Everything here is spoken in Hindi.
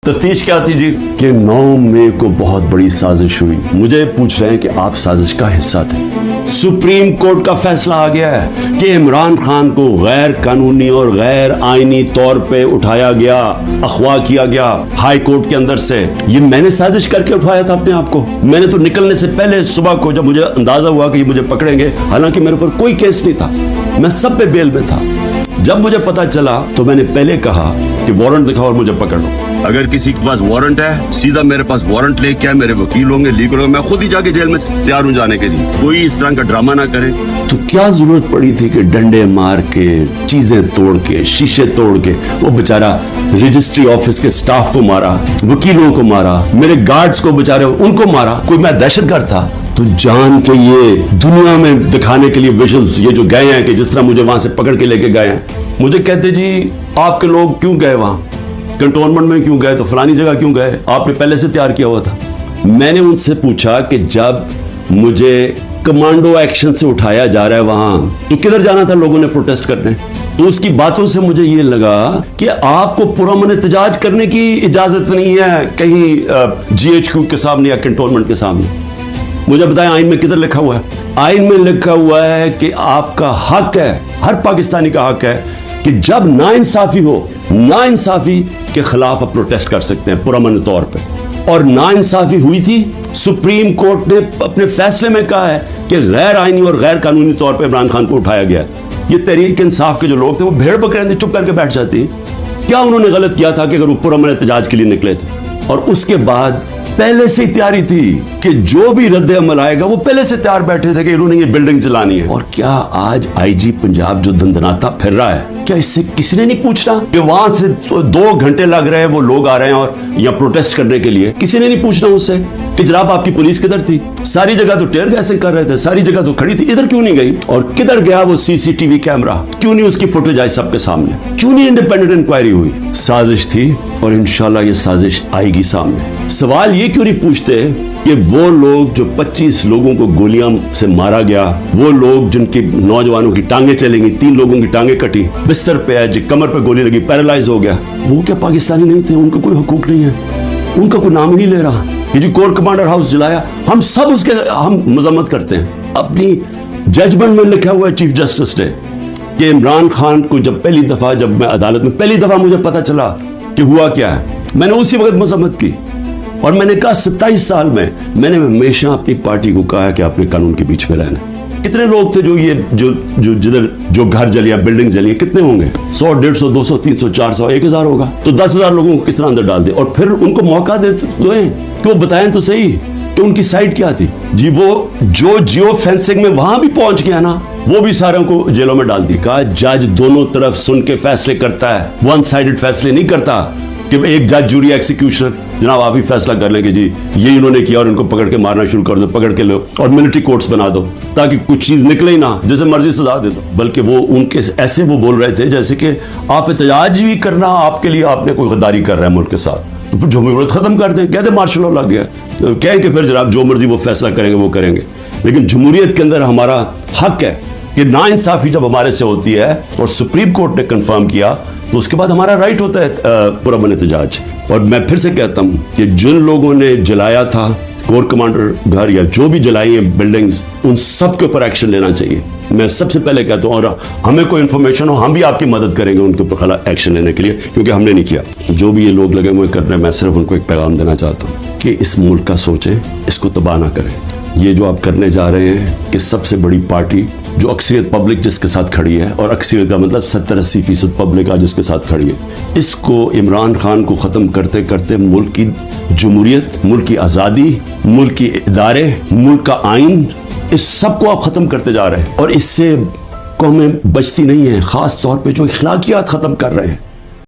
तफ्तीश क्या थी जी कि 9 मई को बहुत बड़ी साजिश हुई। मुझे पूछ रहे हैं कि आप साजिश का हिस्सा थे। सुप्रीम कोर्ट का फैसला आ गया है कि इमरान खान को गैर कानूनी और गैर आईनी तौर पे उठाया गया, अगवा किया गया हाई कोर्ट के अंदर से। ये मैंने साजिश करके उठाया था अपने आप को। मैंने तो निकलने से पहले सुबह को जब मुझे अंदाजा हुआ कि मुझे पकड़ेंगे, हालांकि मेरे ऊपर कोई केस नहीं था, मैं सब पे बेल में था। जब मुझे पता चला तो मैंने पहले कहा कि वारंट दिखाओ और मुझे पकड़ लो। अगर किसी के पास वारंट है, सीधा मेरे पास वारंट लेके आए, मेरे वकील होंगे, लीगल होंगे, मैं खुद ही जाके जेल में तैयार हूं जाने के लिए। कोई इस तरह का ड्रामा ना करे। तो क्या जरूरत पड़ी थी कि डंडे मार के, चीजें तोड़ के, शीशे तोड़ के वो बेचारा रजिस्ट्री ऑफिस के स्टाफ को मारा, वकीलों को मारा, मेरे गार्ड्स को बेचारे उनको मारा। कोई मैं दहशतगर्द था? तो जान के ये दुनिया में दिखाने के लिए विजन्स ये जो गए हैं कि जिस तरह मुझे वहां से पकड़ के लेके गए हैं, मुझे कहते जी आपके लोग क्यों गए वहां, कंटोनमेंट में क्यों गए, तो फलानी जगह क्यों गए, आपने पहले से तैयार किया हुआ था। मैंने उनसे पूछा कि जब मुझे कमांडो एक्शन से उठाया जा रहा है वहां, तो किधर जाना था लोगों ने प्रोटेस्ट करने? तो उसकी बातों से मुझे ये लगा कि आपको पुरअमन एहतजाज करने की इजाजत नहीं है कहीं GHQ के सामने या कंटोनमेंट के सामने। मुझे बताएं आइन में किधर लिखा हुआ है? आइन में लिखा हुआ है कि आपका हक है, हर पाकिस्तानी का हक है कि जब नाइंसाफी हो, नाइंसाफी के खिलाफ आप प्रोटेस्ट कर सकते हैं पुरअमन तौर पे। और नाइंसाफी हुई थी। सुप्रीम कोर्ट ने अपने फैसले में कहा है कि गैर आईनी और गैर कानूनी तौर पे इमरान खान को उठाया गया। ये तहरीक इंसाफ के जो लोग थे वो भेड़ बकरे चुप करके बैठ जाती। क्या उन्होंने गलत किया था कि अगर वो पुरअमन एहतजाज के लिए निकले थे? और उसके बाद पहले से तैयारी थी कि जो भी रद्द अमल आएगा वो पहले से तैयार बैठे थे कि इन्होंने ये बिल्डिंग चलानी है। और क्या आज IG पंजाब जो दंदनाता फिर रहा है, क्या इससे किसी ने नहीं पूछना कि वहां से 2 घंटे लग रहे हैं, वो लोग आ रहे हैं और या प्रोटेस्ट करने के लिए? किसी ने नहीं पूछना उससे कि जनाब आपकी पुलिस किधर थी? सारी जगह तो टेयर गैसिंग कर रहे थे, सारी जगह तो खड़ी थी, इधर क्यों नहीं गई? और किधर गया वो CCTV कैमरा? क्यों नहीं उसकी फुटेज आई सबके सामने? क्यों नहीं इंडिपेंडेंट इंक्वायरी हुई? साजिश थी और इंशाल्लाह ये साजिश आएगी सामने। सवाल ये क्यों नहीं पूछते कि वो लोग जो 25 लोगों को गोलियां से मारा गया, वो लोग जिनके नौजवानों की टांगे चलेंगी, 3 लोगों की टांगे कटी, बिस्तर पे है, जो कमर पे गोली लगी, पैरालाइज हो गया, वो क्या पाकिस्तानी नहीं थे? उनका कोई हुकूक नहीं है, उनका कोई नाम ही नहीं ले रहा। ये जो कोर कमांडर हाउस जलाया, हम सब उसके हम मजम्मत करते हैं। अपनी जजमेंट में लिखा हुआ है चीफ जस्टिस ने कि इमरान खान को जब पहली दफा, जब मैं अदालत में पहली दफा मुझे पता चला कि हुआ क्या है, मैंने उसी वक्त मजम्मत की। और मैंने कहा 27 साल में मैंने हमेशा अपनी पार्टी को कहा कि आपने कानून के बीच में रहना। कितने लोग थे जो जिधर जो घर जलिया, बिल्डिंग जली, कितने होंगे? 100, 150, 200, 300, 400, 1000 होगा। तो 10,000 लोगों को किस तरह अंदर डाल दे और फिर उनको मौका दे दो कि वो बताएं तो सही कि उनकी साइड क्या थी। जी वो जो जियो फेंसिंग में वहां भी पहुंच गया ना, वो भी सारों को जेलों में डाल दी। कहा जज दोनों तरफ सुन के फैसले करता है, वन साइडेड फैसले नहीं करता कि एक जज, जूरी, एक्सिक्यूशनर, जनाब आप ही फैसला कर लेंगे जी ये इन्होंने किया और इनको पकड़ के मारना शुरू कर दो, पकड़ के लो और मिलिट्री कोर्ट्स बना दो ताकि कुछ चीज निकले ही ना, जैसे मर्जी सजा दे दो। बल्कि वो उनके ऐसे वो बोल रहे थे जैसे कि आप एहतजाज भी करना आपके लिए, आपने कोई गद्दारी कर रहा है मुल्क के साथ, तो जमहूरियत खत्म कर दें, कहते मार्शल लॉ लग गया, तो कहें कि फिर जनाब जो मर्जी वो फैसला करेंगे वो करेंगे। लेकिन जमहूरियत के अंदर हमारा हक है कि नाइंसाफी जब हमारे से होती है और सुप्रीम कोर्ट ने कंफर्म किया तो उसके बाद हमारा राइट होता है पुरअमन एहतजाज। और मैं फिर से कहता हूं कि जिन लोगों ने जलाया था कोर कमांडर घर या जो भी जलाई है बिल्डिंग्स, उन सब के ऊपर एक्शन लेना चाहिए। मैं सबसे पहले कहता हूं, और हमें कोई इन्फॉर्मेशन हो हम भी आपकी मदद करेंगे उनके ऊपर एक्शन लेने के लिए, क्योंकि हमने नहीं किया। जो भी ये लोग लगे हुए कर रहे हैं, मैं सिर्फ उनको एक पैगाम देना चाहता हूँ कि इस मुल्क का सोचें, इसको तबाह ना करें। ये जो आप करने जा रहे हैं कि सबसे बड़ी पार्टी जो अक्सरियत पब्लिक जिसके साथ खड़ी है, और अक्सरियत का मतलब 70-80% पब्लिक आज जिसके साथ खड़ी है, इसको इमरान खान को ख़त्म करते करते मुल्क की जमहूरियत, मुल्क की आज़ादी, मुल्क के इदारे, मुल्क का आइन, इस सब को आप ख़त्म करते जा रहे हैं। और इससे कौमें बचती नहीं हैं, ख़ास तौर पे जो अखलाकियात ख़त्म कर रहे हैं।